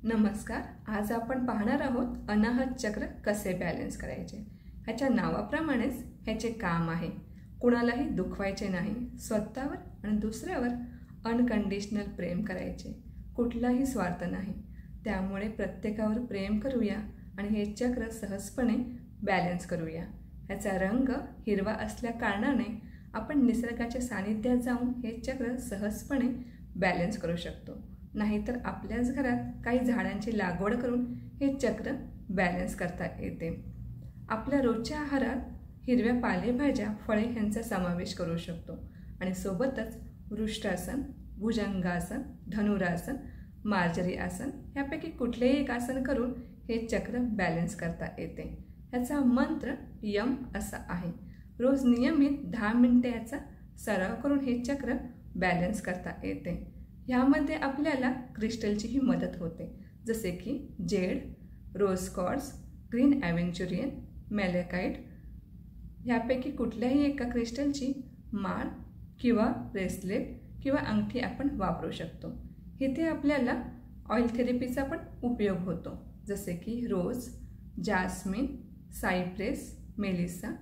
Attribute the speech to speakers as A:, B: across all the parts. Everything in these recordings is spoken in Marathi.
A: नमस्कार. आज आपण पाहणार आहोत अनाहत चक्र कसे बॅलन्स करायचे. ह्याच्या नावाप्रमाणेच ह्याचे काम आहे. कुणालाही दुखवायचे नाही, स्वतःवर आणि दुसऱ्यावर अनकंडिशनल प्रेम करायचे, कुठलाही स्वार्थ नाही. त्यामुळे प्रत्येकावर प्रेम करूया आणि हे चक्र सहजपणे बॅलन्स करूया. ह्याचा रंग हिरवा असल्या कारणाने आपण निसर्गाच्या सानिध्यात जाऊन हे चक्र सहजपणे बॅलन्स करू शकतो. नाहीतर आपल्याच घरात काही झाडांची लागवड करून हे चक्र बॅलन्स करता येते. आपल्या रोजच्या आहारात हिरव्या पालेभाज्या, फळे यांचा समावेश करू शकतो आणि सोबतच वृष्टासन, भुजंगासन, धनुरासन, मार्जरी आसन यापैकी कुठलेही एक आसन करून हे चक्र बॅलन्स करता येते. ह्याचा मंत्र यम असा आहे. रोज नियमित 10 मिनिटे याचा सराव करून हे चक्र बॅलन्स करता येते. ह्यामध्ये आपल्याला क्रिस्टलचीही मदत होते, जसे की जेड, रोज क्वार्ट्ज, ग्रीन ॲव्हेंचुरियन, मॅलेकाइट ह्यापैकी कुठल्याही एका क्रिस्टलची माळ किंवा ब्रेसलेट किंवा अंगठी आपण वापरू शकतो. इथे आपल्याला ऑइल थेरपीचा पण उपयोग होतो, जसे की रोज, जास्मिन, सायप्रेस, मेलिसा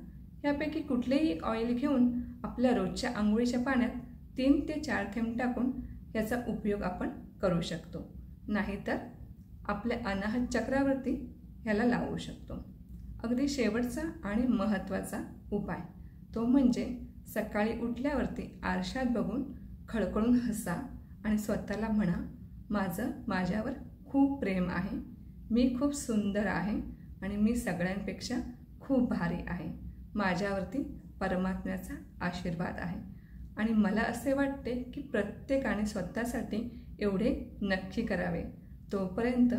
A: ह्यापैकी कुठलेही एक ऑइल घेऊन आपल्या रोजच्या आंघोळीच्या पाण्यात 3 ते 4 थेंब टाकून याचा उपयोग आपण करू शकतो. नाहीतर आपल्या अनाहत चक्रावरती ह्याला लावू शकतो. अगदी शेवटचा आणि महत्त्वाचा उपाय तो म्हणजे सकाळी उठल्यावरती आरशात बघून खळखळून हसा आणि स्वतःला म्हणा, माझं माझ्यावर खूप प्रेम आहे, मी खूप सुंदर आहे आणि मी सगळ्यांपेक्षा खूप भारी आहे. माझ्यावरती परमात्म्याचा आशीर्वाद आहे आणि मला असे वाटते की प्रत्येकाने स्वतःसाठी एवढे नक्की करावे. तोपर्यंत